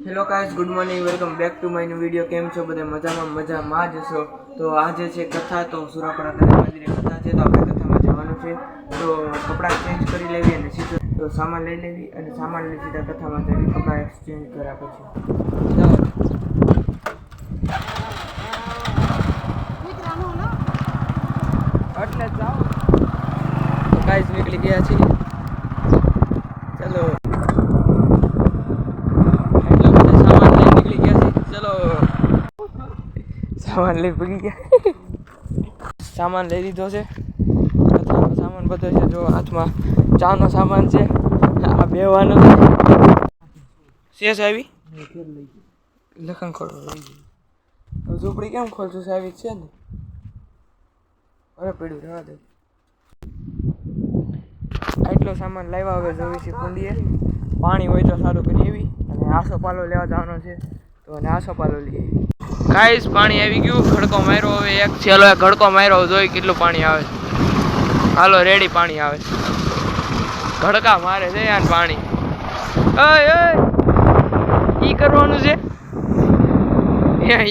Hello guys, good morning, welcome back to my new video. કેમ છો બધા? મજામાં જ હશો. તો આજે છે કથા, તો સુરાપડા દાદા મંદિરે કથા છે, તો આપણે કથામાં જવાનું છે. તો કપડાં ચેન્જ કરી લેવી અને સીધો તો સામાન લઈ લેવી અને સામાન લઈ સીધા કથામાં જઈ કપડાં એક્સચેન્જ કર્યા પછી એટલે જાઓ. તો ગાઈસ નીકળી ગયા છીએ. ચલો, સામાન લઈ પગી ગયા. સામાન લઈ લીધો છે. સામાન બધો છે. જો હાથમાં ચાનો સામાન છે. આ બેવાનો શેષ આવી લખન ખોડો લઈ ગઈ. ઝૂંપડી કેમ ખોલશું? આવી છે ને, અરે પડ્યું રહેવા દે. આટલો સામાન લાવ્યા. હવે જોવી છે કુંડીએ પાણી હોય તો સારું કરી એવી. અને આસો પાલો લેવા જવાનો છે, તો અને આસો પાલો લઈએ. ગાઈસ, પાણી આવી ગયું. ઘડકો માર્યો. હવે એક છેલ્લો ઘડકો માર્યો. જોઈ કેટલું પાણી આવે. હાલો રેડી, પાણી આવે. ઘડકા મારે છે યાર પાણી. ઓય ઈ કરવાનું છે,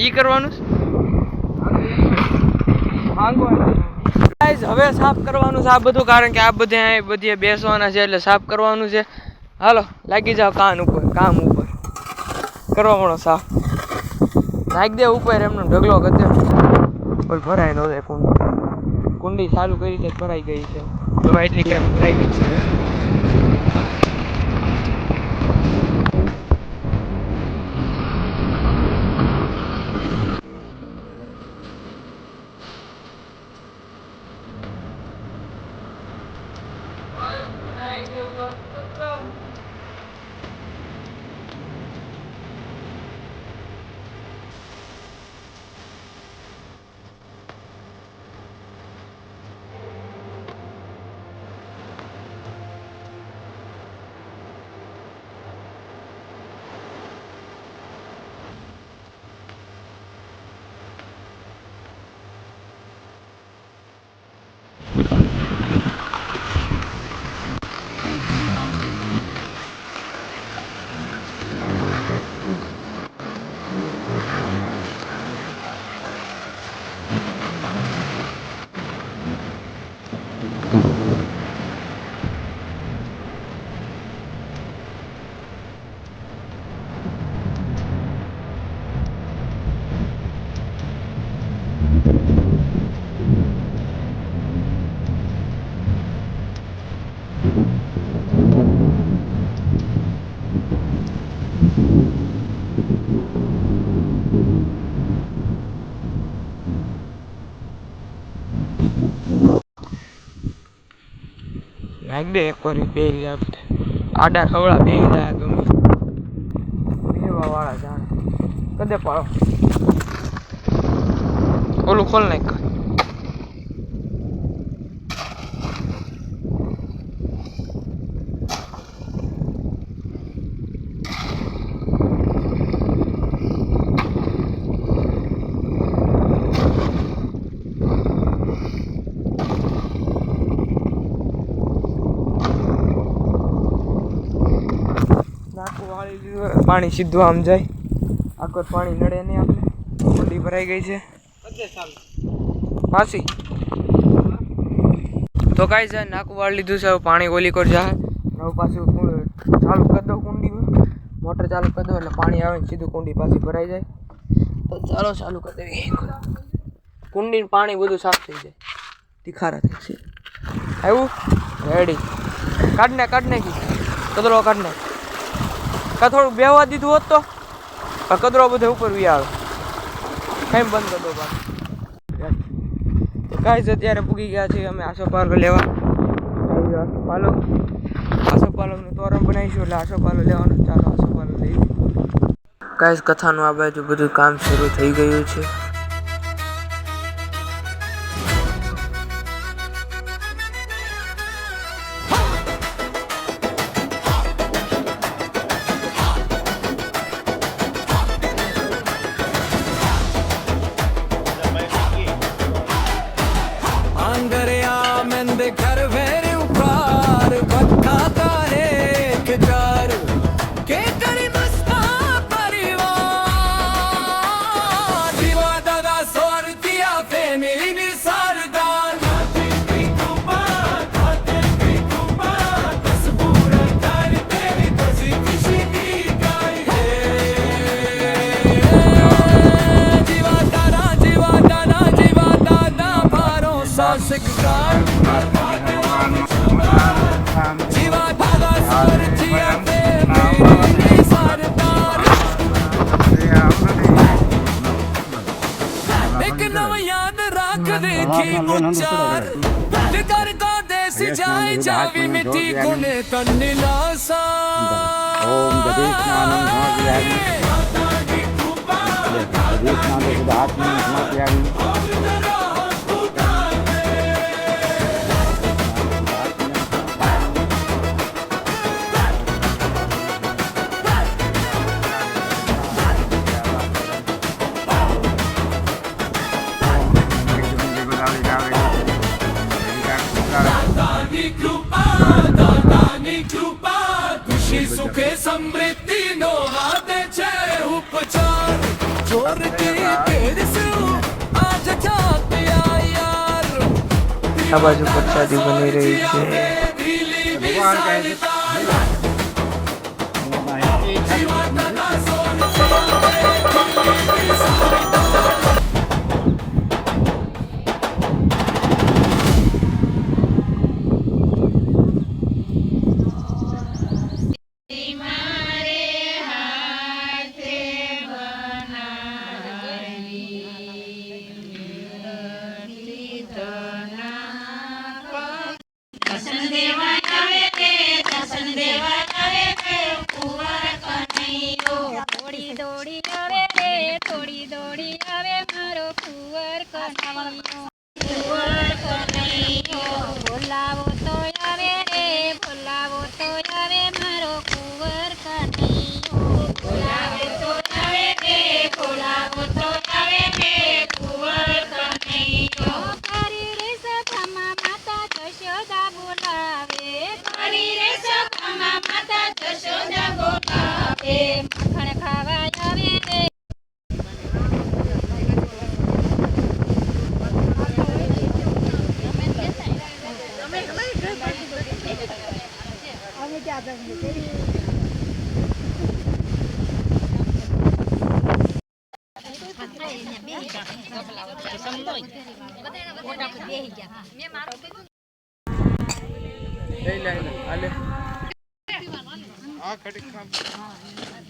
ઈ કરવાનું છે. ગાઈસ, હવે સાફ કરવાનું છે આ બધું, કારણ કે આ બધી બેસવાના છે એટલે સાફ કરવાનું છે. હાલો લાગી જાવ કામ ઉપર કરવા મળો સાફ. નાખી દે ઉપર, એમનો ઢગલો કરી દે. કોઈ ભરાય ન જાય. કુંડી ચાલુ કરી દે, ભરાઈ ગઈ છે. દવા એટલી કેમ ભરાઈ ગઈ છે. નાખ દે એક વાર બે આડા ખવડા બે જાય ગમે બેવા વાળા જાણે કદે પાડો. ઓલું ખોલ નાખ. પાણી સીધું આમ જાય. આખો પાણી નડે નહીં આપણે. કુંડી ભરાઈ ગઈ છે પાછી. તો કાંઈ જાય નાકું વાળી લીધું છે. હવે પાણી ઓલી કર જાય. હવે પાછું ચાલુ કરી દો કુંડીમાં. મોટર ચાલુ કરી દો એટલે પાણી આવે ને સીધું કુંડી પાછી ભરાઈ જાય. તો ચાલો ચાલુ કરી દેવી. કુંડીનું પાણી બધું સાફ થઈ જાય. તીખારા થઈ છે. આવ્યું રેડી. કાઢ નાખી કદરો કાઢ નાખ. કાં થોડુંક બેહવા દીધું હોત તો કદરો બધે ઉપર વી આવે. કેમ બંધ કરી દો પાછું. કાંઈ જ અત્યારે પૂગી ગયા છીએ અમે આસોપાલો લેવા. આસોપાલોનું તોરણ બનાવીશું એટલે આસોપાલો લેવાનો. ચાલો આસોપાલો લઈ. કાંઈ કથાનું આ બાજુ બધું કામ શરૂ થઈ ગયું છે. घर वेरे उपार भक्ता तारे के जार के करी मस्ता पर एक नव याद राख देखी उच्चार कर का देश जाए जावी मिट्टी गुने तन्निलासा ओम गणेशनानं समापयामि गणेशनानं सुधात्मनं समापयामि खुशी सुखे समृद्धि नो हाथे छे उपचार चोर की तेरे से आज जाते यार આ બાજુ પ્રસાદી બની રહી છે ભગવાન કહે છે થોડી દોડી આવે મારો કુંવર કનૈયો બોલાવો તો આવે રે બોલાવો તો આવે મારો કુંવર કનૈયો બોલાવો તો આવે રે બોલાવો તો આવે રે કુંવર કનૈયો કરી રે સભામાં માતા જશોદા બોલાવે કરી રે સભામાં માતા જશોદા બોલાવે મખણ ખાવા આવે રે લઈ લે હાલે આ ખડી